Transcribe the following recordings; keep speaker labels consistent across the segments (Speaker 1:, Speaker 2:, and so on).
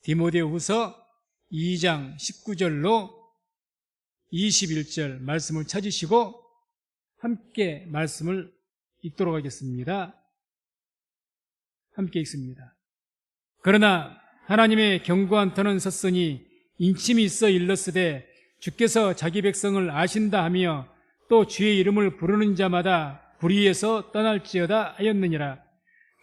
Speaker 1: 디모데후서 2장 19절로 21절 말씀을 찾으시고 함께 말씀을 읽도록 하겠습니다. 함께 읽습니다. 그러나 하나님의 견고한 터는 섰으니 인침이 있어 일렀으되 주께서 자기 백성을 아신다 하며 또 주의 이름을 부르는 자마다 불의에서 떠날지어다 하였느니라.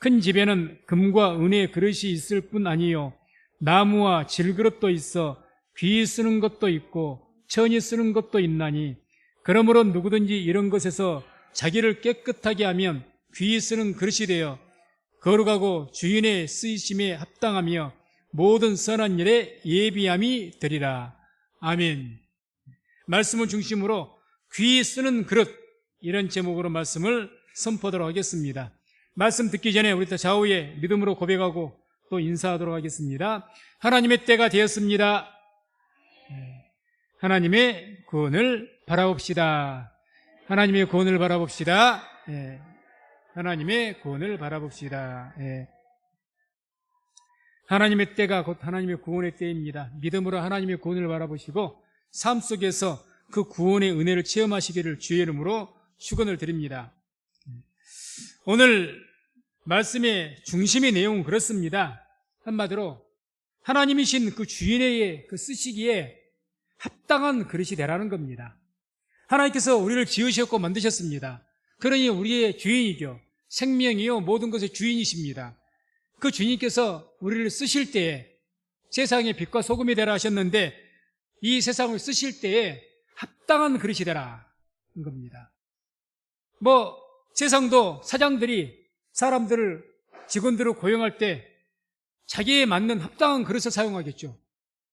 Speaker 1: 큰 집에는 금과 은의 그릇이 있을 뿐 아니요 나무와 질그릇도 있어 귀히 쓰는 것도 있고 천이 쓰는 것도 있나니 그러므로 누구든지 이런 것에서 자기를 깨끗하게 하면 귀히 쓰는 그릇이 되어 거룩하고 주인의 쓰이심에 합당하며 모든 선한 일에 예비함이 되리라. 아멘. 말씀을 중심으로 귀히 쓰는 그릇, 이런 제목으로 말씀을 선포하도록 하겠습니다. 말씀 듣기 전에 우리 또 좌우에 믿음으로 고백하고 또 인사하도록 하겠습니다. 하나님의 때가 되었습니다. 하나님의 구원을 바라봅시다. 하나님의 구원을 바라봅시다. 하나님의 구원을 바라봅시다. 하나님의 때가 곧 하나님의 구원의 때입니다. 믿음으로 하나님의 구원을 바라보시고 삶 속에서 그 구원의 은혜를 체험하시기를 주의 이름으로 축원을 드립니다. 오늘 말씀의 중심의 내용은 그렇습니다. 한마디로 하나님이신 그 주인의 그 쓰시기에 합당한 그릇이 되라는 겁니다. 하나님께서 우리를 지으셨고 만드셨습니다. 그러니 우리의 주인이죠. 생명이요 모든 것의 주인이십니다. 그 주님께서 우리를 쓰실 때에 세상의 빛과 소금이 되라 하셨는데 이 세상을 쓰실 때에 합당한 그릇이 되라는 겁니다. 세상도 사장들이 사람들을 직원들을 고용할 때 자기에 맞는 합당한 그릇을 사용하겠죠.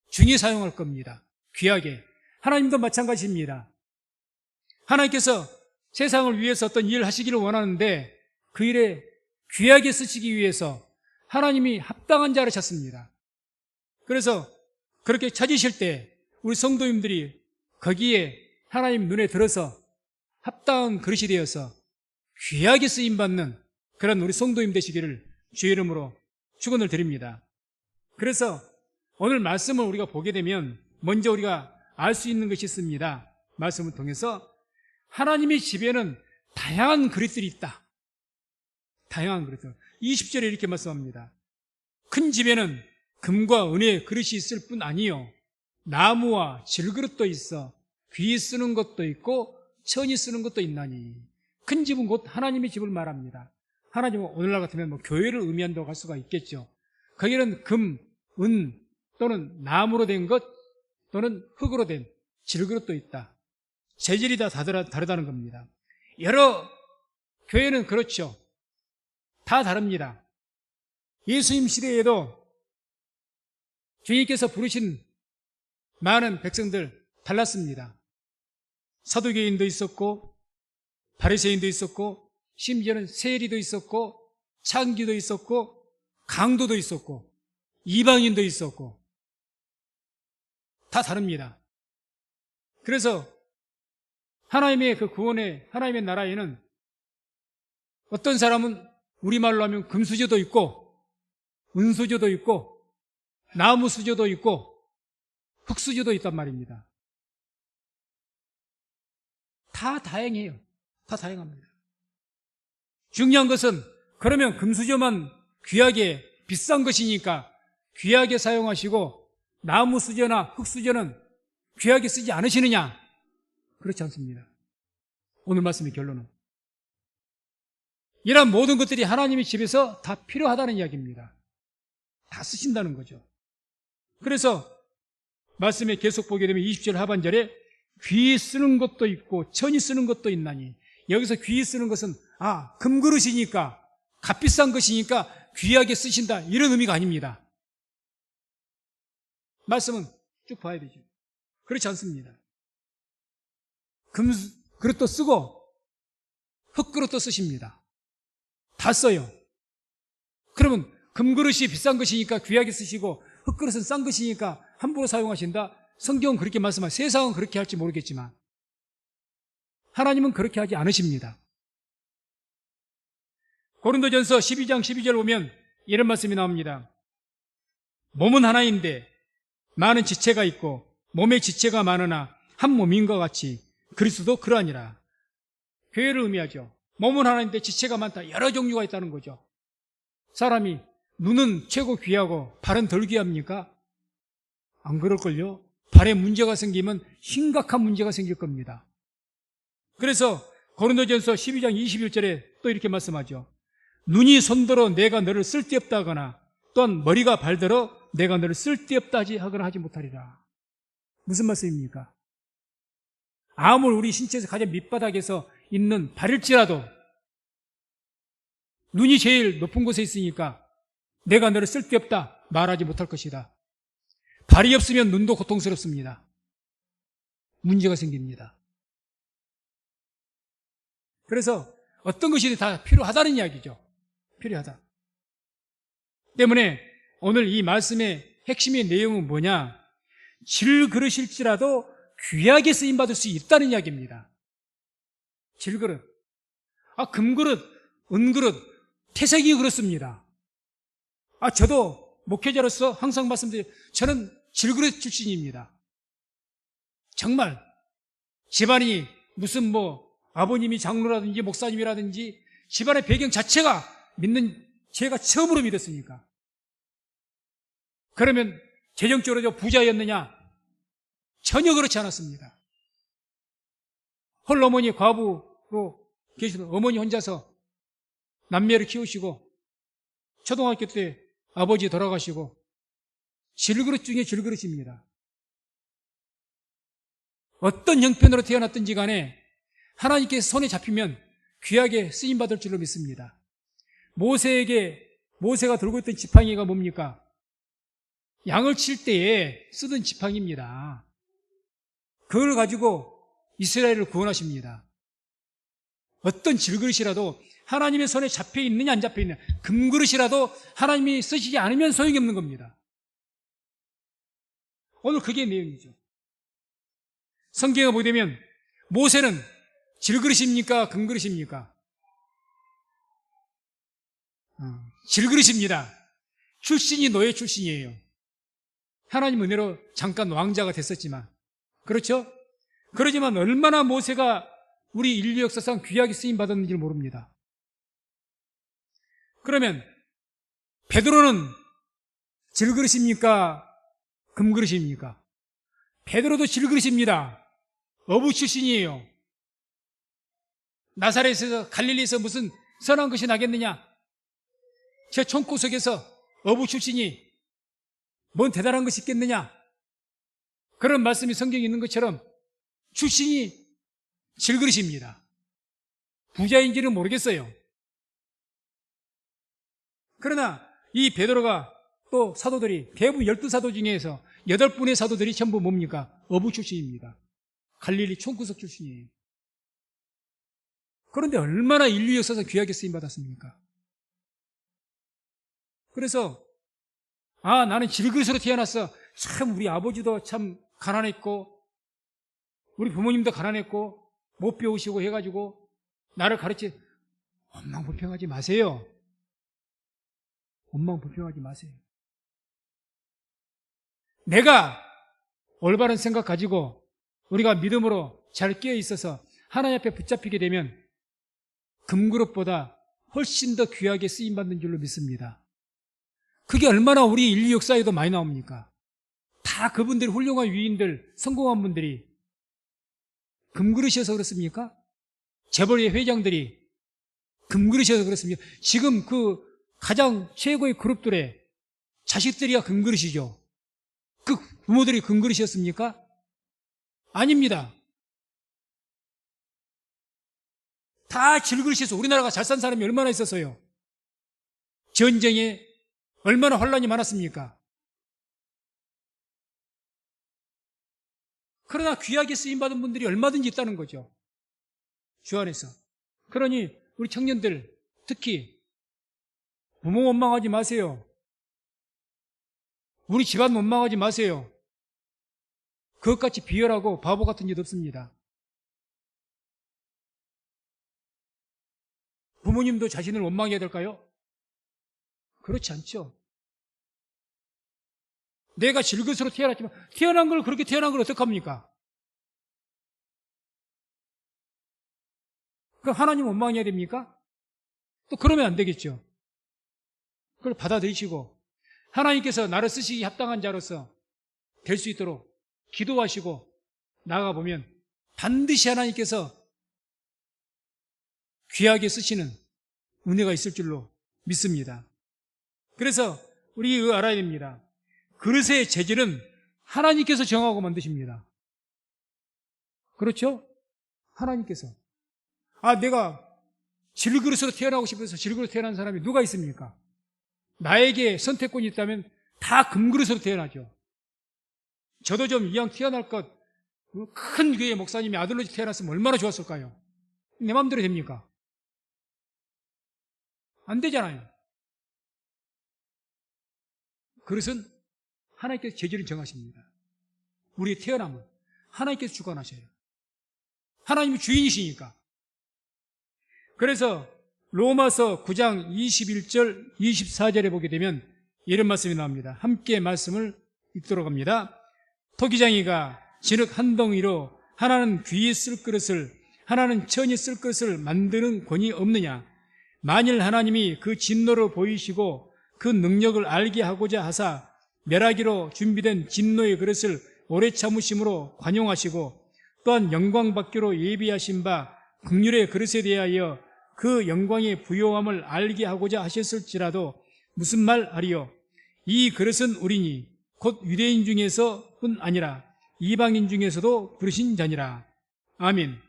Speaker 1: 중히 사용할 겁니다. 귀하게. 하나님도 마찬가지입니다. 하나님께서 세상을 위해서 어떤 일을 하시기를 원하는데 그 일에 귀하게 쓰시기 위해서 하나님이 합당한 자를 찾습니다. 그래서 그렇게 찾으실 때 우리 성도님들이 거기에 하나님 눈에 들어서 합당한 그릇이 되어서 귀하게 쓰임받는 그런 우리 성도님 되시기를 주의 이름으로 축원을 드립니다. 그래서 오늘 말씀을 우리가 보게 되면 먼저 우리가 알 수 있는 것이 있습니다. 말씀을 통해서 하나님의 집에는 다양한 그릇들이 있다. 다양한 그릇들. 20절에 이렇게 말씀합니다. 큰 집에는 금과 은의 그릇이 있을 뿐 아니요 나무와 질그릇도 있어 귀히 쓰는 것도 있고 천이 쓰는 것도 있나니. 큰 집은 곧 하나님의 집을 말합니다. 하나님은 오늘날 같으면 교회를 의미한다고 할 수가 있겠죠. 거기는 금, 은 또는 나무로 된 것 또는 흙으로 된 질그릇도 있다. 재질이 다 다르다는 겁니다. 여러 교회는 그렇죠. 다 다릅니다. 예수님 시대에도 주님께서 부르신 많은 백성들 달랐습니다. 사두개인도 있었고 바리새인도 있었고 심지어는 세리도 있었고 창기도 있었고 강도도 있었고 이방인도 있었고 다 다릅니다. 그래서 하나님의 그 구원의 하나님의 나라에는 어떤 사람은 우리말로 하면 금수저도 있고 은수저도 있고 나무수저도 있고 흙수저도 있단 말입니다. 다 다양해요. 다 다양합니다. 중요한 것은 그러면 금수저만 귀하게 비싼 것이니까 귀하게 사용하시고 나무수저나 흙수저는 귀하게 쓰지 않으시느냐? 그렇지 않습니다. 오늘 말씀의 결론은 이런 모든 것들이 하나님의 집에서 다 필요하다는 이야기입니다. 다 쓰신다는 거죠. 그래서 말씀에 계속 보게 되면 20절 하반절에 귀히 쓰는 것도 있고 천이 쓰는 것도 있나니, 여기서 귀히 쓰는 것은 금그릇이니까 값비싼 것이니까 귀하게 쓰신다 이런 의미가 아닙니다. 말씀은 쭉 봐야 되죠. 그렇지 않습니다. 금그릇도 쓰고 흙그릇도 쓰십니다. 다 써요. 그러면 금그릇이 비싼 것이니까 귀하게 쓰시고 흙그릇은 싼 것이니까 함부로 사용하신다? 성경은 그렇게 말씀하세요. 세상은 그렇게 할지 모르겠지만 하나님은 그렇게 하지 않으십니다. 고린도전서 12장 12절 보면 이런 말씀이 나옵니다. 몸은 하나인데 많은 지체가 있고 몸에 지체가 많으나 한 몸인과 같이 그리스도도 그러하니라. 교회를 의미하죠. 몸은 하나인데 지체가 많다. 여러 종류가 있다는 거죠. 사람이 눈은 최고 귀하고 발은 덜 귀합니까? 안 그럴걸요? 발에 문제가 생기면 심각한 문제가 생길 겁니다. 그래서 고린도전서 12장 21절에 또 이렇게 말씀하죠. 눈이 손들어 내가 너를 쓸데없다 하거나 또한 머리가 발들어 내가 너를 쓸데없다 하거나 하지 못하리라. 무슨 말씀입니까? 아무리 우리 신체에서 가장 밑바닥에서 있는 발일지라도 눈이 제일 높은 곳에 있으니까 내가 너를 쓸데없다 말하지 못할 것이다. 발이 없으면 눈도 고통스럽습니다. 문제가 생깁니다. 그래서 어떤 것이 다 필요하다는 이야기죠. 필요하다. 때문에 오늘 이 말씀의 핵심의 내용은 뭐냐? 질그릇일지라도 귀하게 쓰임받을 수 있다는 이야기입니다. 질그릇. 금그릇, 은그릇, 태색이 그렇습니다. 저도 목회자로서 항상 말씀드려요. 저는 질그릇 출신입니다. 정말 집안이 무슨 아버님이 장로라든지 목사님이라든지 집안의 배경 자체가 믿는 제가 처음으로 믿었으니까. 그러면 재정적으로 부자였느냐? 전혀 그렇지 않았습니다. 홀어머니 과부로 계시던 어머니 혼자서 남매를 키우시고 초등학교 때 아버지 돌아가시고 질그릇 중에 질그릇입니다. 어떤 형편으로 태어났든지 간에 하나님께 손에 잡히면 귀하게 쓰임받을 줄로 믿습니다. 모세가 들고 있던 지팡이가 뭡니까? 양을 칠 때에 쓰던 지팡이입니다. 그걸 가지고 이스라엘을 구원하십니다. 어떤 질그릇이라도 하나님의 손에 잡혀 있느냐 안 잡혀 있느냐, 금그릇이라도 하나님이 쓰시지 않으면 소용이 없는 겁니다. 오늘 그게 내용이죠. 성경에 보게 되면 모세는 질그릇입니까? 금그릇입니까? 질그릇입니다. 출신이 노예 출신이에요. 하나님 은혜로 잠깐 왕자가 됐었지만, 그렇죠? 그러지만 얼마나 모세가 우리 인류 역사상 귀하게 쓰임받았는지 모릅니다. 그러면 베드로는 질그릇입니까? 금그릇입니까? 베드로도 질그릇입니다. 어부 출신이에요. 나사렛에서 갈릴리에서 무슨 선한 것이 나겠느냐? 저 총구석에서 어부 출신이 뭔 대단한 것이 있겠느냐? 그런 말씀이 성경에 있는 것처럼 출신이 질그릇입니다. 부자인지는 모르겠어요. 그러나 이 베드로가 또 사도들이 대부분 12사도 중에서 8분의 사도들이 전부 뭡니까? 어부 출신입니다. 갈릴리 총구석 출신이에요. 그런데 얼마나 인류 역사에서 귀하게 쓰임받았습니까? 그래서 나는 질그릇으로 태어났어. 참 우리 아버지도 참 가난했고 우리 부모님도 가난했고 못 배우시고 해가지고 나를 원망불평하지 마세요. 원망불평하지 마세요. 내가 올바른 생각 가지고 우리가 믿음으로 잘 끼어 있어서 하나님 앞에 붙잡히게 되면 금그릇보다 훨씬 더 귀하게 쓰임받는 줄로 믿습니다. 그게 얼마나 우리 인류 역사에도 많이 나옵니까? 다 그분들이 훌륭한 위인들, 성공한 분들이 금그릇이어서 그렇습니까? 재벌의 회장들이 금그릇이어서 그렇습니까? 지금 그 가장 최고의 그룹들의 자식들이야 금그릇이죠. 그 부모들이 금그릇이었습니까? 아닙니다. 다 질그릇이어서 우리나라가 잘 산 사람이 얼마나 있었어요? 전쟁에 얼마나 환란이 많았습니까? 그러나 귀하게 쓰임받은 분들이 얼마든지 있다는 거죠. 주 안에서. 그러니 우리 청년들 특히 부모 원망하지 마세요. 우리 집안 원망하지 마세요. 그것같이 비열하고 바보 같은 짓 없습니다. 부모님도 자신을 원망해야 될까요? 그렇지 않죠. 내가 질것으로 태어났지만 태어난 걸 그렇게 태어난 걸 어떡합니까? 그럼 하나님 원망해야 됩니까? 또 그러면 안 되겠죠. 그걸 받아들이시고 하나님께서 나를 쓰시기 합당한 자로서 될 수 있도록 기도하시고 나아가보면 반드시 하나님께서 귀하게 쓰시는 은혜가 있을 줄로 믿습니다. 그래서 우리 알아야 됩니다. 그릇의 재질은 하나님께서 정하고 만드십니다. 그렇죠? 하나님께서. 내가 질그릇으로 태어나고 싶어서 질그릇으로 태어난 사람이 누가 있습니까? 나에게 선택권이 있다면 다 금그릇으로 태어나죠. 저도 좀 이왕 태어날 것, 큰 교회 목사님이 아들로 태어났으면 얼마나 좋았을까요? 내 마음대로 됩니까? 안 되잖아요. 그릇은 하나님께서 재질을 정하십니다. 우리의 태어남은 하나님께서 주관하셔요. 하나님이 주인이시니까. 그래서 로마서 9장 21절 24절에 보게 되면 이런 말씀이 나옵니다. 함께 말씀을 읽도록 합니다. 토기장이가 진흙 한 덩이로 하나는 귀에 쓸 그릇을 하나는 천이 쓸 그릇을 만드는 권위 없느냐. 만일 하나님이 그 진노를 보이시고 그 능력을 알게 하고자 하사 멸하기로 준비된 진노의 그릇을 오래 참으심으로 관용하시고 또한 영광 받기로 예비하신 바 긍휼의 그릇에 대하여 그 영광의 부요함을 알게 하고자 하셨을지라도 무슨 말 아리요? 이 그릇은 우리니 곧 유대인 중에서뿐 아니라 이방인 중에서도 부르신 자니라. 아멘.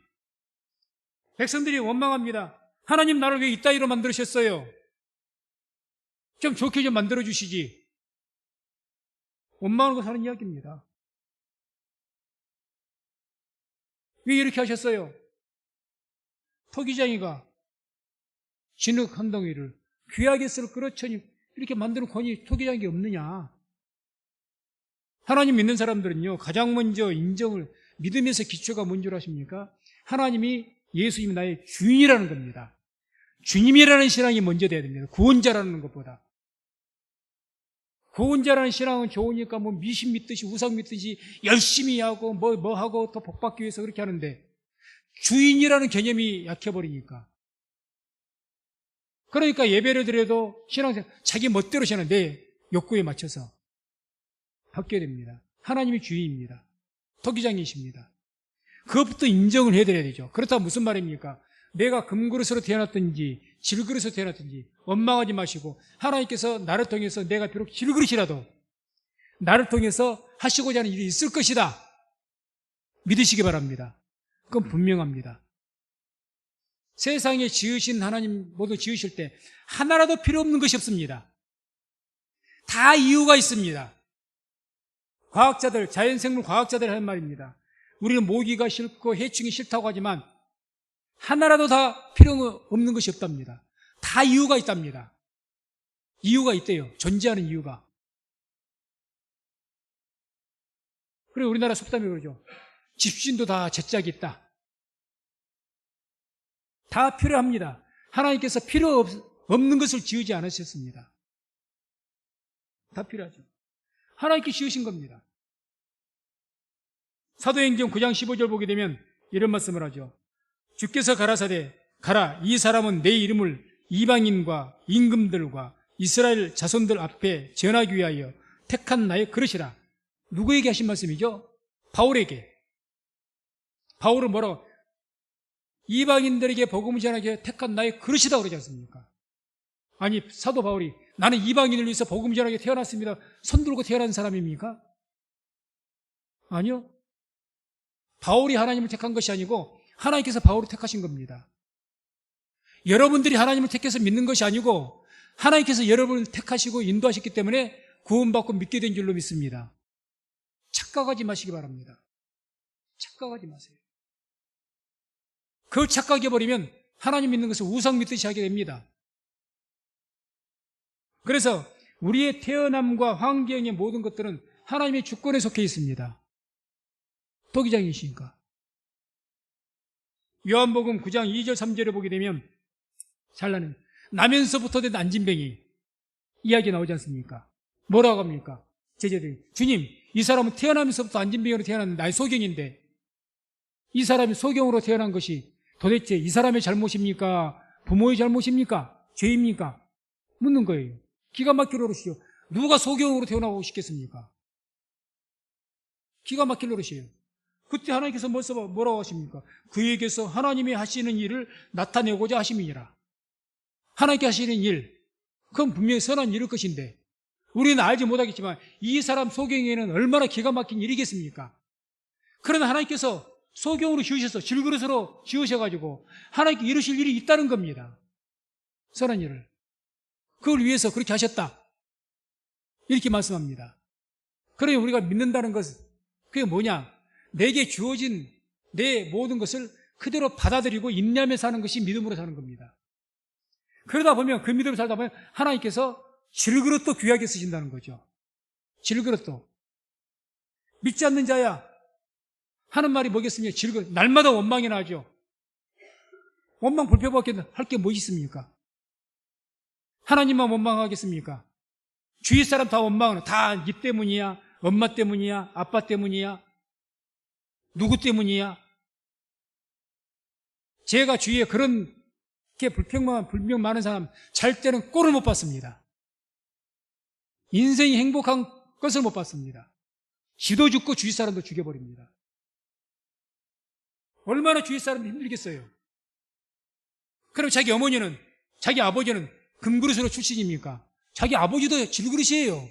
Speaker 1: 백성들이 원망합니다. 하나님 나를 왜 이따위로 만드셨어요? 좀 좋게 좀 만들어주시지. 원망하고 사는 이야기입니다. 왜 이렇게 하셨어요? 토기장이가 진흙 한 덩이를 귀하게 쓸 그릇처니 이렇게 만드는 권위 토기장이 없느냐. 하나님 믿는 사람들은요, 가장 먼저 인정을, 믿음에서 기초가 뭔 줄 아십니까? 하나님이 예수님이 나의 주인이라는 겁니다. 주님이라는 신앙이 먼저 돼야 됩니다. 구원자라는 것보다. 구원자라는 신앙은 좋으니까 뭐 미신 믿듯이 우상 믿듯이 열심히 하고 뭐 하고 더 복받기 위해서 그렇게 하는데 주인이라는 개념이 약해버리니까. 그러니까 예배를 드려도 신앙생활 자기 멋대로 신앙 내 욕구에 맞춰서 바뀌어야 됩니다. 하나님이 주인입니다. 토기장이십니다. 그것부터 인정을 해드려야 되죠. 그렇다면 무슨 말입니까? 내가 금그릇으로 태어났든지 질그릇으로 태어났든지 원망하지 마시고 하나님께서 나를 통해서 내가 비록 질그릇이라도 나를 통해서 하시고자 하는 일이 있을 것이다. 믿으시기 바랍니다. 그건 분명합니다. 세상에 지으신 하나님 모두 지으실 때 하나라도 필요 없는 것이 없습니다. 다 이유가 있습니다. 과학자들, 자연생물 과학자들 하는 말입니다. 우리는 모기가 싫고 해충이 싫다고 하지만 하나라도 다 필요 없는 것이 없답니다. 다 이유가 있답니다. 이유가 있대요. 존재하는 이유가. 그리고 우리나라 속담이 그러죠. 집신도 다 제짝이 있다. 다 필요합니다. 하나님께서 필요 없는 것을 지으지 않으셨습니다. 다 필요하죠. 하나님께 지으신 겁니다. 사도행전 9장 15절 보게 되면 이런 말씀을 하죠. 주께서 가라사대 가라 이 사람은 내 이름을 이방인과 임금들과 이스라엘 자손들 앞에 전하기 위하여 택한 나의 그릇이라. 누구에게 하신 말씀이죠? 바울에게. 바울은 뭐라고? 이방인들에게 복음을 전하기 위해 택한 나의 그릇이다 그러지 않습니까? 아니 사도 바울이 나는 이방인을 위해서 복음을 전하기 위해 태어났습니다. 손 들고 태어난 사람입니까? 아니요. 바울이 하나님을 택한 것이 아니고 하나님께서 바울을 택하신 겁니다. 여러분들이 하나님을 택해서 믿는 것이 아니고 하나님께서 여러분을 택하시고 인도하셨기 때문에 구원받고 믿게 된 줄로 믿습니다. 착각하지 마시기 바랍니다. 착각하지 마세요. 그걸 착각해버리면 하나님 믿는 것을 우상 믿듯이 하게 됩니다. 그래서 우리의 태어남과 환경의 모든 것들은 하나님의 주권에 속해 있습니다. 토기장이시니까. 요한복음 9장 2절 3절에 보게 되면 잘나는 나면서부터 된 안진뱅이 이야기 나오지 않습니까? 뭐라고 합니까? 제자들이, 주님, 이 사람은 태어나면서부터 안진병으로 태어났는데 나의 소경인데 이 사람이 소경으로 태어난 것이 도대체 이 사람의 잘못입니까? 부모의 잘못입니까? 죄입니까? 묻는 거예요. 기가 막힐 노릇이죠. 누가 소경으로 태어나고 싶겠습니까? 기가 막힐 노릇이에요. 그때 하나님께서 뭐라고 하십니까? 그에게서 하나님이 하시는 일을 나타내고자 하심이니라. 하나님께 하시는 일, 그건 분명히 선한 일일 것인데 우리는 알지 못하겠지만 이 사람 소경에는 얼마나 기가 막힌 일이겠습니까? 그러나 하나님께서 소경으로 지으셔서 질그릇으로 지으셔가지고 하나님께 이루실 일이 있다는 겁니다. 선한 일을. 그걸 위해서 그렇게 하셨다. 이렇게 말씀합니다. 그러니 우리가 믿는다는 것은 그게 뭐냐? 내게 주어진 내 모든 것을 그대로 받아들이고 인내하며 사는 것이 믿음으로 사는 겁니다. 그러다 보면 그 믿음으로 살다 보면 하나님께서 질그릇도 귀하게 쓰신다는 거죠. 질그릇도. 믿지 않는 자야 하는 말이 뭐겠습니까? 질그릇. 날마다 원망이나 하죠. 원망 불평밖에 할 게 뭐 있습니까? 하나님만 원망하겠습니까? 주위 사람 다 원망하는, 다 니 때문이야, 엄마 때문이야, 아빠 때문이야, 누구 때문이야? 제가 주위에 그런 게 불평 많은 사람 잘 때는 꼴을 못 봤습니다. 인생이 행복한 것을 못 봤습니다. 지도 죽고 주위 사람도 죽여버립니다. 얼마나 주위 사람이 힘들겠어요. 그럼 자기 어머니는, 자기 아버지는 금그릇으로 출신입니까? 자기 아버지도 질그릇이에요.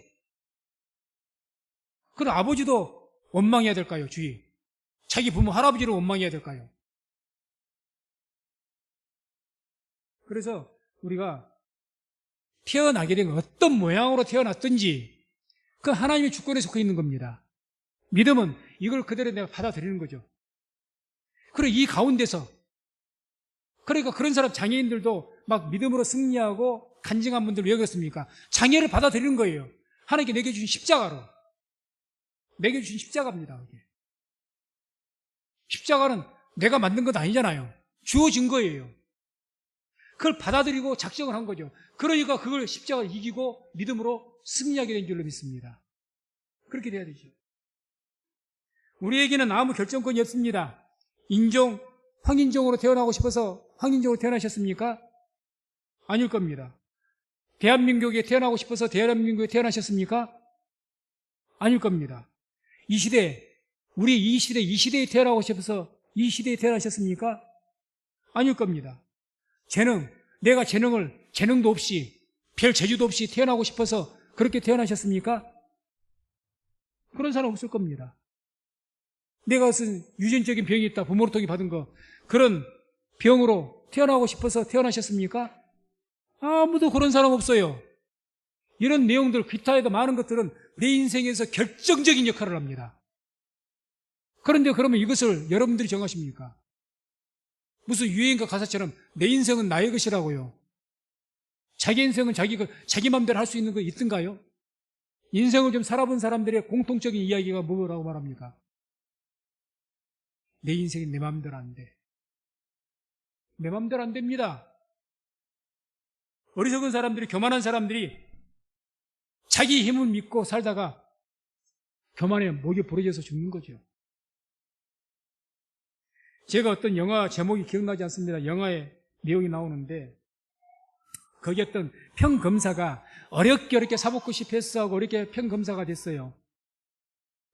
Speaker 1: 그럼 아버지도 원망해야 될까요? 주위. 자기 부모 할아버지를 원망해야 될까요? 그래서 우리가 태어나게 된 어떤 모양으로 태어났든지 그 하나님의 주권에 속해 있는 겁니다. 믿음은 이걸 그대로 내가 받아들이는 거죠. 그리고 이 가운데서 그러니까 그런 사람 장애인들도 막 믿음으로 승리하고 간증한 분들 왜 그렇습니까? 장애를 받아들이는 거예요. 하나님께 내게 주신 십자가로. 내게 주신 십자가입니다. 이게. 십자가는 내가 만든 것 아니잖아요. 주어진 거예요. 그걸 받아들이고 작정을 한 거죠. 그러니까 그걸 십자가를 이기고 믿음으로 승리하게 된 줄로 믿습니다. 그렇게 돼야 되죠. 우리에게는 아무 결정권이 없습니다. 인종, 황인종으로 태어나고 싶어서 황인종으로 태어나셨습니까? 아닐 겁니다. 대한민국에 태어나고 싶어서 대한민국에 태어나셨습니까? 아닐 겁니다. 이 시대, 우리 이 시대에 태어나고 싶어서 이 시대에 태어나셨습니까? 아닐 겁니다. 내가 재능도 없이, 별 재주도 없이 태어나고 싶어서 그렇게 태어나셨습니까? 그런 사람 없을 겁니다. 내가 무슨 유전적인 병이 있다, 부모로부터 받은 거, 그런 병으로 태어나고 싶어서 태어나셨습니까? 아무도 그런 사람 없어요. 이런 내용들, 기타에도 많은 것들은 내 인생에서 결정적인 역할을 합니다. 그런데 그러면 이것을 여러분들이 정하십니까? 무슨 유행가 가사처럼 내 인생은 나의 것이라고요. 자기 인생은 자기 맘대로 할 수 있는 거 있던가요? 인생을 좀 살아본 사람들의 공통적인 이야기가 뭐라고 말합니까? 내 인생이 내 맘대로 안 돼. 내 맘대로 안 됩니다. 어리석은 사람들이, 교만한 사람들이 자기 힘을 믿고 살다가 교만에 목이 부러져서 죽는 거죠. 제가 어떤 영화 제목이 기억나지 않습니다. 영화에 내용이 나오는데 거기 어떤 평검사가 어렵게 사법고시 패스하고 이렇게 평검사가 됐어요.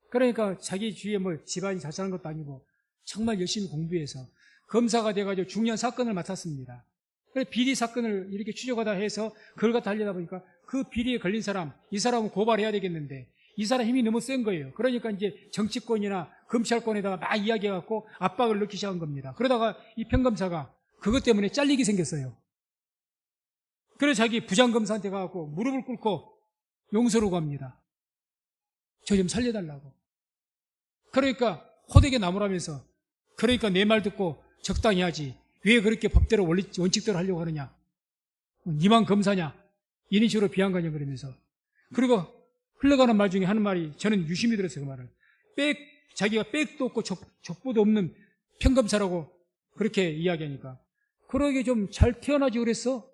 Speaker 1: 그러니까 자기 주위에 뭐 집안이 잘 사는 것도 아니고 정말 열심히 공부해서 검사가 돼가지고 중요한 사건을 맡았습니다. 그래서 비리 사건을 이렇게 추적하다 해서 그걸 갖다 하려다 보니까 그 비리에 걸린 사람, 이 사람은 고발해야 되겠는데 이 사람 힘이 너무 센 거예요. 그러니까 이제 정치권이나 검찰권에다가 막 이야기해갖고 압박을 넣기 시작한 겁니다. 그러다가 이 평검사가 그것 때문에 잘리게 생겼어요. 그래서 자기 부장검사한테 가갖고 무릎을 꿇고 용서를 구합니다. 저 좀 살려달라고. 그러니까 호되게 나무라면서, 그러니까 내 말 듣고 적당히 하지 왜 그렇게 법대로 원칙대로 하려고 하느냐, 니만 검사냐, 이런 식으로 비한거냐 그러면서. 그리고 흘러가는 말 중에 하는 말이 저는 유심히 들었어요. 그 말을. 자기가 백도 없고 족보도 없는 평검사라고 그렇게 이야기하니까, 그러게 좀 잘 태어나지 그랬어?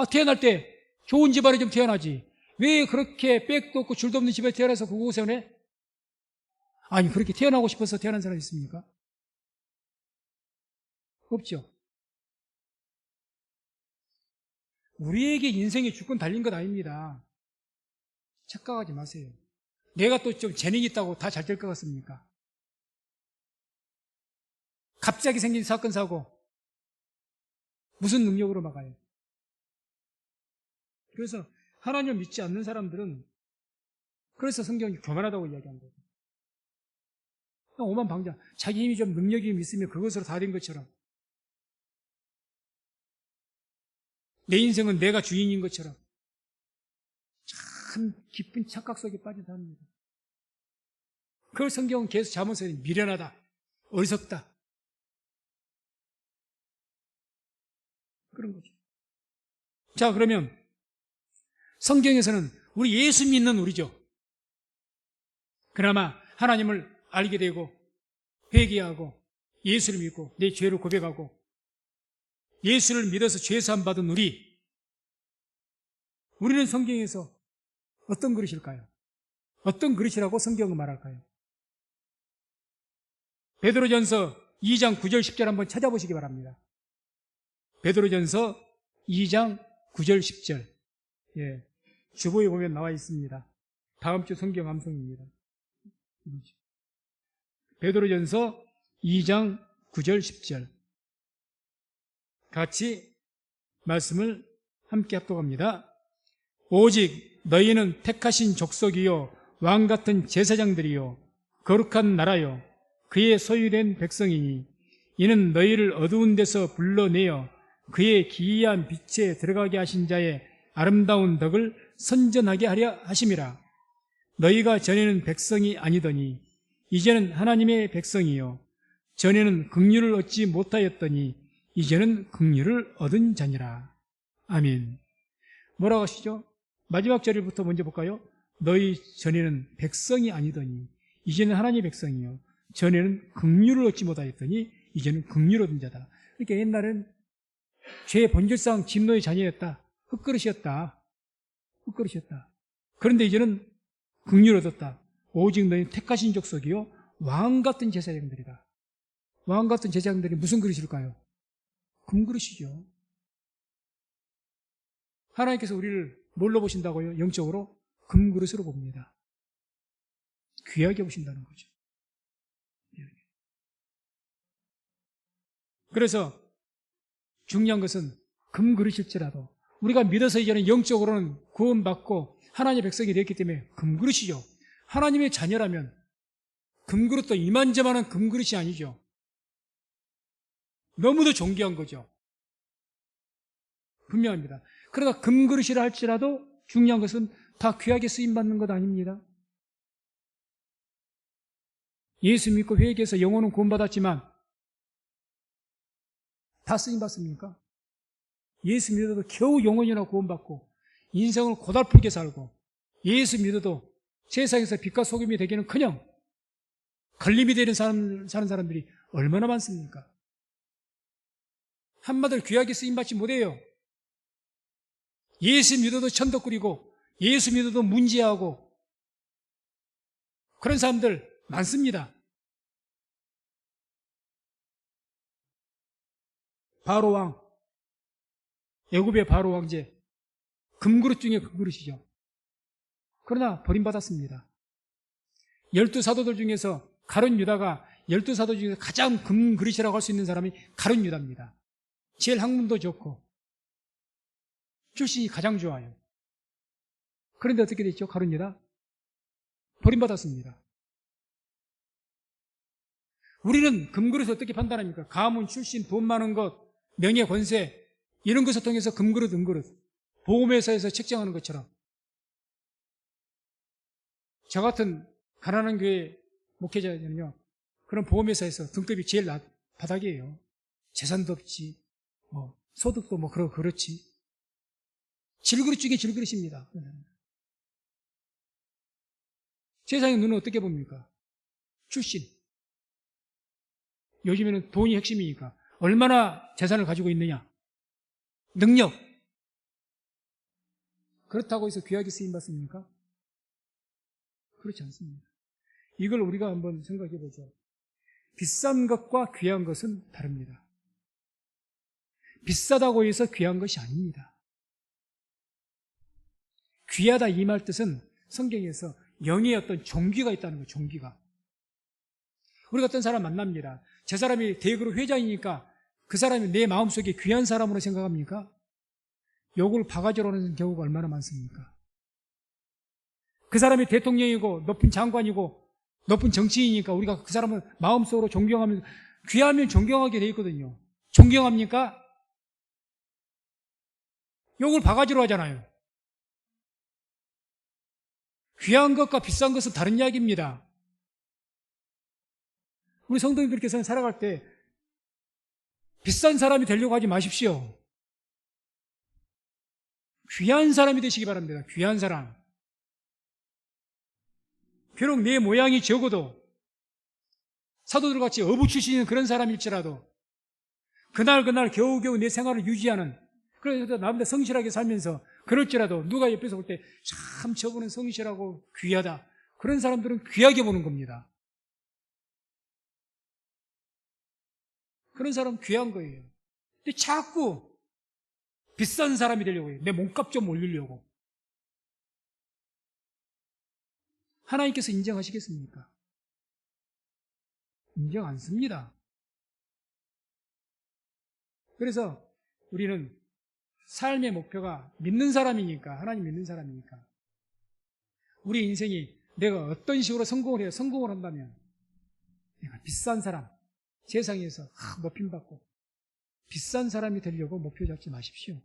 Speaker 1: 태어날 때 좋은 집안에 좀 태어나지. 왜 그렇게 백도 없고 줄도 없는 집에 태어나서 구구세원해? 아니, 그렇게 태어나고 싶어서 태어난 사람이 있습니까? 없죠. 우리에게 인생의 주권 달린 것 아닙니다. 착각하지 마세요. 내가 또 좀 재능이 있다고 다 잘 될 것 같습니까? 갑자기 생긴 사건, 사고. 무슨 능력으로 막아요? 그래서 하나님을 믿지 않는 사람들은 그래서 성경이 교만하다고 이야기한 거예요. 오만방자. 자기 힘이 좀 능력이 좀 있으면 그것으로 다 된 것처럼. 내 인생은 내가 주인인 것처럼. 참 깊은 착각 속에 빠져 삽니다. 그걸 성경은 계속 자문서 미련하다, 어리석다. 그런 거죠. 자, 그러면 성경에서는 우리 예수 믿는 우리죠. 그나마 하나님을 알게 되고 회개하고 예수를 믿고 내 죄를 고백하고 예수를 믿어서 죄사함 받은 우리는 성경에서 어떤 그릇일까요? 어떤 그릇이라고 성경은 말할까요? 베드로전서 2장 9절 10절 한번 찾아보시기 바랍니다. 베드로전서 2장 9절 10절. 예, 주보에 보면 나와 있습니다. 다음 주 성경 암송입니다. 베드로전서 2장 9절 10절. 같이 말씀을 함께 합독합니다. 오직 너희는 택하신 족속이요 왕같은 제사장들이요 거룩한 나라요 그의 소유된 백성이니 이는 너희를 어두운 데서 불러내어 그의 기이한 빛에 들어가게 하신 자의 아름다운 덕을 선전하게 하려 하심이라. 너희가 전에는 백성이 아니더니 이제는 하나님의 백성이요 전에는 긍휼을 얻지 못하였더니 이제는 긍휼을 얻은 자니라. 아멘. 뭐라고 하시죠? 마지막 절부터 먼저 볼까요? 너희 전에는 백성이 아니더니 이제는 하나님의 백성이요 전에는 긍휼을 얻지 못하였더니 이제는 긍휼을 얻은 자다. 그러니까 옛날엔 죄의 본질상 진노의 자녀였다. 흙그릇이었다. 그런데 이제는 긍휼을 얻었다. 오직 너희 택하신 족속이요 왕같은 제사장들이다. 왕같은 제사장들이 무슨 그릇일까요? 금그릇이죠. 하나님께서 우리를 뭘로 보신다고요? 영적으로 금그릇으로 봅니다. 귀하게 보신다는 거죠. 그래서 중요한 것은 금그릇일지라도 우리가 믿어서 이제는 영적으로는 구원받고 하나님의 백성이 되었기 때문에 금그릇이죠. 하나님의 자녀라면 금그릇도 이만저만한 금그릇이 아니죠. 너무도 존귀한 거죠. 분명합니다. 그러나 금그릇이라 할지라도 중요한 것은 다 귀하게 쓰임받는 것 아닙니다. 예수 믿고 회개해서 영혼은 구원받았지만 다 쓰임받습니까? 예수 믿어도 겨우 영혼이나 구원받고 인생을 고달프게 살고 예수 믿어도 세상에서 빛과 소금이 되기는커녕 걸림이 되는 사는 사람들이 얼마나 많습니까? 한마디로 귀하게 쓰임받지 못해요. 예수 믿어도 천덕꾸리고 예수 믿어도 문제하고 그런 사람들 많습니다. 바로왕, 애굽의 바로 왕제, 금그릇 중에 금그릇이죠. 그러나 버림받았습니다. 12사도들 중에서 가룟 유다가 12사도 중에서 가장 금그릇이라고 할 수 있는 사람이 가룟 유다입니다. 제일 학문도 좋고 출신이 가장 좋아요. 그런데 어떻게 됐죠? 가룟 유다? 버림받았습니다. 우리는 금그릇을 어떻게 판단합니까? 가문, 출신, 돈 많은 것, 명예, 권세 이런 것을 통해서 금그릇, 은그릇 보험회사에서 책정하는 것처럼 저 같은 가난한 교회 목회자는요 그런 보험회사에서 등급이 제일 바닥이에요. 재산도 없지 소득도 그렇지 질그릇 중에 질그릇입니다. 세상의 눈은 어떻게 봅니까? 출신. 요즘에는 돈이 핵심이니까 얼마나 재산을 가지고 있느냐 능력 그렇다고 해서 귀하게 쓰임받습니까? 그렇지 않습니다. 이걸 우리가 한번 생각해 보죠. 비싼 것과 귀한 것은 다릅니다. 비싸다고 해서 귀한 것이 아닙니다. 귀하다 이 말 뜻은 성경에서 영의 어떤 종기가 있다는 거예요. 종기가. 우리가 어떤 사람 만납니다. 저 사람이 대그룹 회장이니까 그 사람이 내 마음속에 귀한 사람으로 생각합니까? 욕을 바가지로 하는 경우가 얼마나 많습니까? 그 사람이 대통령이고 높은 장관이고 높은 정치인이니까 우리가 그 사람을 마음속으로 존경하면서 귀하면 존경하게 돼 있거든요. 존경합니까? 욕을 바가지로 하잖아요. 귀한 것과 비싼 것은 다른 이야기입니다. 우리 성도님들께서는 살아갈 때 비싼 사람이 되려고 하지 마십시오. 귀한 사람이 되시기 바랍니다. 귀한 사람. 비록 내 모양이 적어도 사도들같이 어부 출신인 그런 사람일지라도 그날 겨우겨우 내 생활을 유지하는, 그래서 나름대로 성실하게 살면서 그럴지라도 누가 옆에서 볼 때 참 저분은 성실하고 귀하다, 그런 사람들은 귀하게 보는 겁니다. 그런 사람은 귀한 거예요. 근데 자꾸 비싼 사람이 되려고 해요. 내 몸값 좀 올리려고. 하나님께서 인정하시겠습니까? 인정 안 씁니다. 그래서 우리는 삶의 목표가 믿는 사람이니까, 하나님 믿는 사람이니까, 우리 인생이 내가 어떤 식으로 성공을 해요. 성공을 한다면 내가 비싼 사람, 세상에서 높임받고 비싼 사람이 되려고 목표 잡지 마십시오.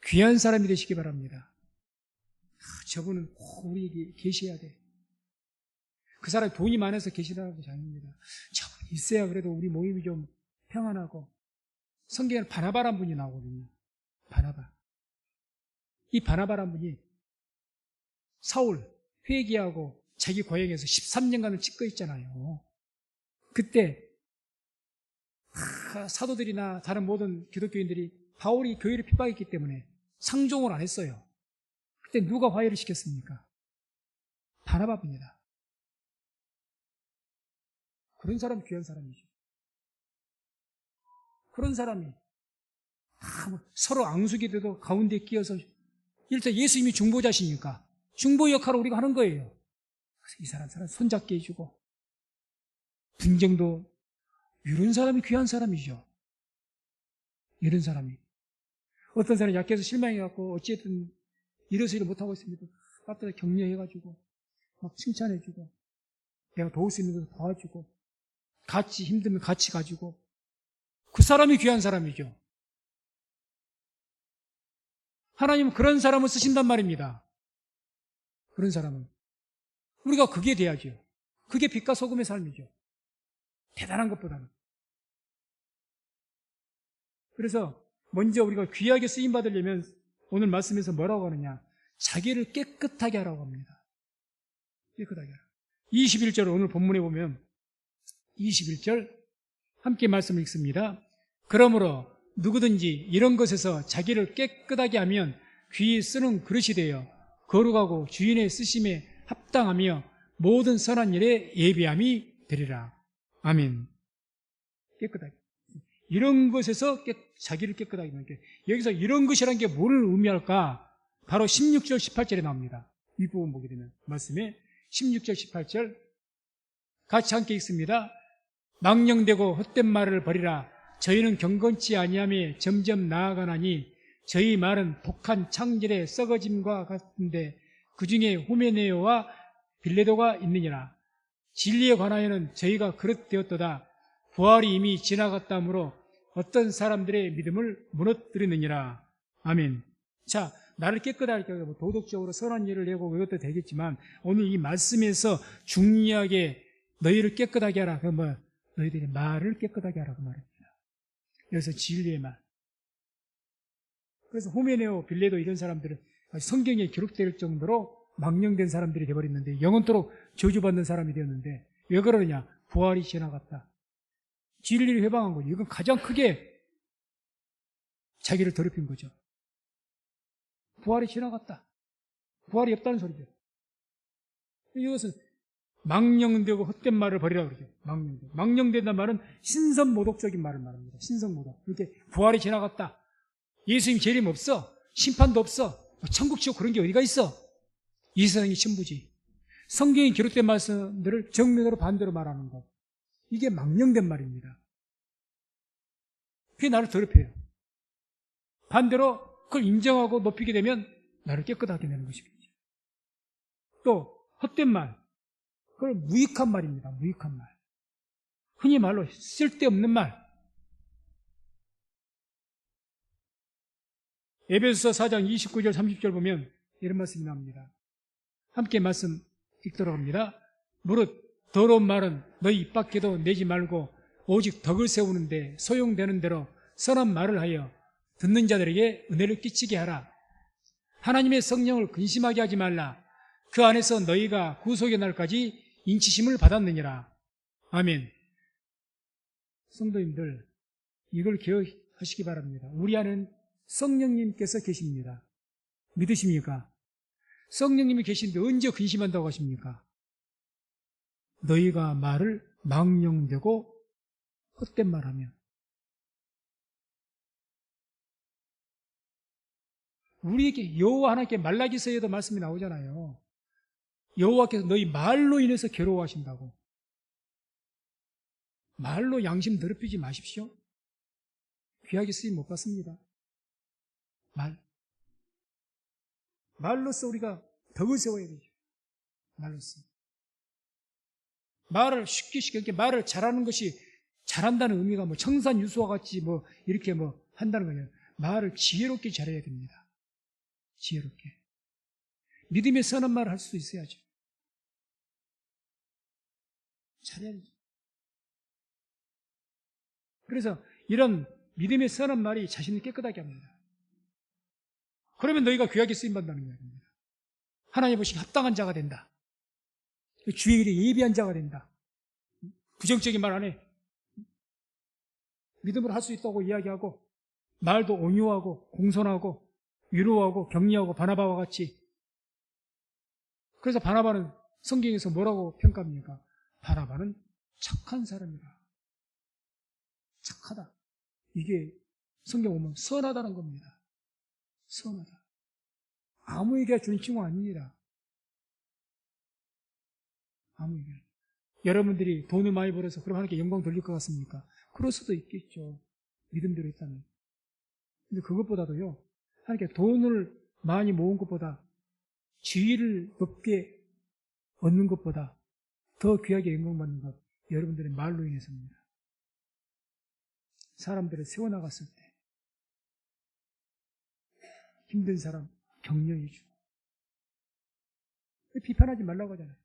Speaker 1: 귀한 사람이 되시기 바랍니다. 저분은 꼭 우리에게 계셔야 돼. 그 사람이 돈이 많아서 계시라는 것이 아닙니다. 저분이 있어야 그래도 우리 모임이 좀 평안하고. 성경에는 바나바라는 분이 나오거든요. 바나바. 이 바나바라는 분이 사울 회개하고 자기 고향에서 13년간을 찍고 있잖아요. 그때 사도들이나 다른 모든 기독교인들이 바울이 교회를 핍박했기 때문에 상종을 안 했어요. 그때 누가 화해를 시켰습니까? 바나바입니다. 그런 사람이 귀한 사람이죠. 그런 사람이 서로 앙숙이 돼도 가운데 끼어서, 일단 예수님이 중보자시니까 중보 역할을 우리가 하는 거예요. 그래서 이 사람 손잡게 해주고, 분쟁도, 이런 사람이 귀한 사람이죠. 이런 사람이. 어떤 사람이 약해서 실망해갖고 어찌됐든 일어서 일을 못하고 있습니다. 따뜻하게 격려해가지고 막 칭찬해주고, 내가 도울 수 있는 것을 도와주고, 같이 힘들면 같이 가지고, 그 사람이 귀한 사람이죠. 하나님은 그런 사람을 쓰신단 말입니다. 그런 사람은 우리가 그게 돼야죠. 그게 빛과 소금의 삶이죠. 대단한 것보다는. 그래서 먼저 우리가 귀하게 쓰임받으려면 오늘 말씀에서 뭐라고 하느냐, 자기를 깨끗하게 하라고 합니다. 깨끗하게 하라. 21절 오늘 본문에 보면 21절 함께 말씀을 읽습니다. 그러므로 누구든지 이런 것에서 자기를 깨끗하게 하면 귀히 쓰는 그릇이 되어 거룩하고 주인의 쓰심에 합당하며 모든 선한 일에 예비함이 되리라. 아멘. 깨끗하게. 이런 것에서 자기를 깨끗하게 하는 게, 여기서 이런 것이라는 게 뭐를 의미할까? 바로 16절 18절에 나옵니다. 이 부분 보게 되면 말씀에 16절 18절 같이 함께 읽습니다. 망령되고 헛된 말을 버리라. 저희는 경건치 아니하며 점점 나아가나니 저희 말은 독한 창질의 썩어짐과 같은데 그 중에 후메네오와 빌레도가 있느니라. 진리에 관하여는 저희가 그릇되었도다. 부활이 이미 지나갔다므로 어떤 사람들의 믿음을 무너뜨리느니라. 아멘. 자, 나를 깨끗하게 하고 도덕적으로 선한 일을 내고 그것도 되겠지만 오늘 이 말씀에서 중요하게 너희를 깨끗하게 하라. 그 너희들의 말을 깨끗하게 하라고 말합니다. 그래서 진리의 말. 그래서 후메네오, 빌레도 이런 사람들은 성경에 기록될 정도로 망령된 사람들이 되어버렸는데, 영원토록 저주받는 사람이 되었는데, 왜 그러느냐? 부활이 지나갔다. 진리를 회방한 거죠. 이건 가장 크게 자기를 더럽힌 거죠. 부활이 지나갔다. 부활이 없다는 소리죠. 이것은 망령되고 헛된 말을 버리라고 그러죠. 망령된다는 말은 신선모독적인 말을 말합니다. 신선모독. 이렇게 부활이 지나갔다. 예수님 재림 없어. 심판도 없어. 천국 지옥 그런 게 어디가 있어? 이 세상이 전부지. 성경에 기록된 말씀들을 정면으로 반대로 말하는 것. 이게 망령된 말입니다. 그게 나를 더럽혀요. 반대로 그걸 인정하고 높이게 되면 나를 깨끗하게 되는 것이겠죠. 또 헛된 말, 그걸 무익한 말입니다. 무익한 말. 흔히 말로 쓸데없는 말. 에베소서 4장 29절 30절 보면 이런 말씀이 나옵니다. 함께 말씀 읽도록 합니다. 무릇 더러운 말은 너희 입 밖에도 내지 말고 오직 덕을 세우는데 소용되는 대로 선한 말을 하여 듣는 자들에게 은혜를 끼치게 하라. 하나님의 성령을 근심하게 하지 말라. 그 안에서 너희가 구속의 날까지 인치심을 받았느니라. 아멘. 성도님들, 이걸 기억하시기 바랍니다. 우리 안에는 성령님께서 계십니다. 믿으십니까? 성령님이 계신데 언제 근심한다고 하십니까? 너희가 말을 망령되고 헛된 말하면. 우리에게 여호와 하나님께 말라기서에도 말씀이 나오잖아요. 여호와께서 너희 말로 인해서 괴로워하신다고. 말로 양심 더럽히지 마십시오. 귀하게 쓰임 못 받습니다. 말로써 우리가 덕을 세워야 되죠. 말로써. 말을 쉽게 말을 잘하는 것이 잘한다는 의미가 뭐 청산유수와 같이 뭐 이렇게 뭐 한다는 거예요. 말을 지혜롭게 잘해야 됩니다. 지혜롭게. 믿음의 선한 말을 할 수 있어야죠. 잘해야죠. 그래서 이런 믿음의 선한 말이 자신을 깨끗하게 합니다. 그러면 너희가 귀하게 쓰임받는다는 거예요. 하나님 보시기 합당한 자가 된다. 주의 일에 예비한 자가 된다. 부정적인 말 안 해. 믿음으로 할 수 있다고 이야기하고 말도 온유하고 공손하고 위로하고 격려하고 바나바와 같이. 그래서 바나바는 성경에서 뭐라고 평가합니까? 바나바는 착한 사람이다. 착하다. 이게 성경 보면 선하다는 겁니다. 선하다. 아무에게 주는 칭호 아닙니다. 아무에게. 여러분들이 돈을 많이 벌어서 그럼 하나님께 영광 돌릴 것 같습니까? 그럴 수도 있겠죠. 믿음대로 있다면. 근데 그것보다도요, 하나님께 돈을 많이 모은 것보다 지위를 높게 얻는 것보다 더 귀하게 영광받는 것, 여러분들의 말로 인해서입니다. 사람들을 세워나갔을 때 힘든 사람 격려해주고 비판하지 말라고 하잖아요.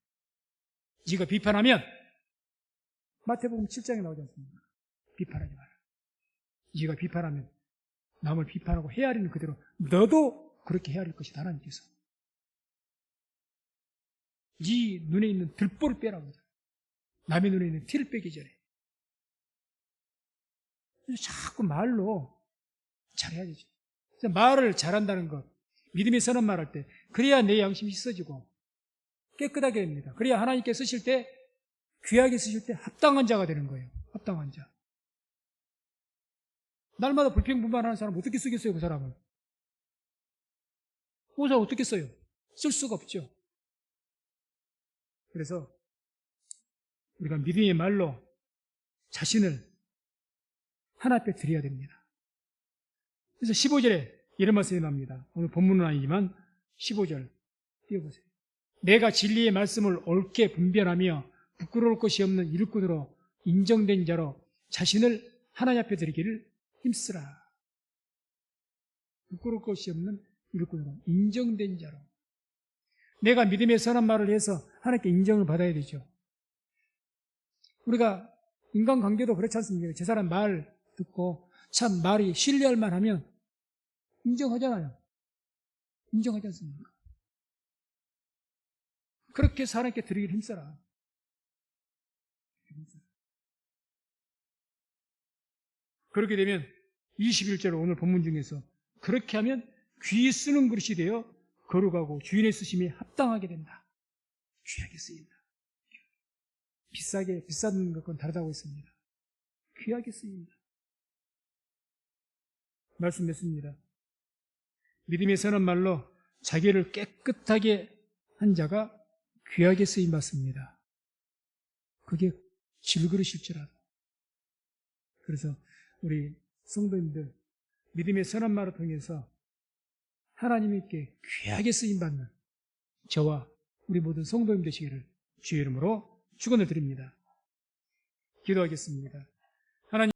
Speaker 1: 네가 비판하면 마태복음 7장에 나오지 않습니까? 비판하지 마라. 네가 비판하면 남을 비판하고 헤아리는 그대로 너도 그렇게 헤아릴 것이다. 하나님께서. 네 눈에 있는 들보를 빼라고 하잖아요. 남의 눈에 있는 티를 빼기 전에. 그래서 자꾸 말로 잘해야 되죠. 그래서 말을 잘한다는 것, 믿음이 선한 말할 때 그래야 내 양심이 씻어지고 깨끗하게 됩니다. 그래야 하나님께 쓰실 때, 귀하게 쓰실 때 합당한 자가 되는 거예요. 합당한 자. 날마다 불평불만하는 사람 어떻게 쓰겠어요, 그 사람을? 그 사람 어떻게 써요? 쓸 수가 없죠. 그래서 우리가 믿음의 말로 자신을 하나 앞에 드려야 됩니다. 그래서 15절에 이런 말씀이 나옵니다. 오늘 본문은 아니지만 15절 띄워보세요. 내가 진리의 말씀을 옳게 분별하며 부끄러울 것이 없는 일꾼으로 인정된 자로 자신을 하나님 앞에 드리기를 힘쓰라. 부끄러울 것이 없는 일꾼으로 인정된 자로. 내가 믿음의 선한 말을 해서 하나님께 인정을 받아야 되죠. 우리가 인간관계도 그렇지 않습니까? 제 사람 말 듣고 참 말이 신뢰할 만하면 인정하잖아요. 인정하지 않습니까? 그렇게 해서 하나님께 드리기를 힘써라. 그렇게 되면 21절 오늘 본문 중에서 그렇게 하면 귀히 쓰는 그릇이 되어 거룩하고 주인의 쓰심에 합당하게 된다. 귀하게 쓰인다. 비싼 것과는 다르다고 했습니다. 귀하게 쓰인다. 말씀했습니다. 믿음의 선한 말로 자기를 깨끗하게 한 자가 귀하게 쓰임 받습니다. 그게 질그릇일지라도. 그래서 우리 성도님들 믿음의 선한 말을 통해서 하나님께 귀하게 쓰임 받는 저와 우리 모든 성도님 되시기를 주의 이름으로 축원을 드립니다. 기도하겠습니다.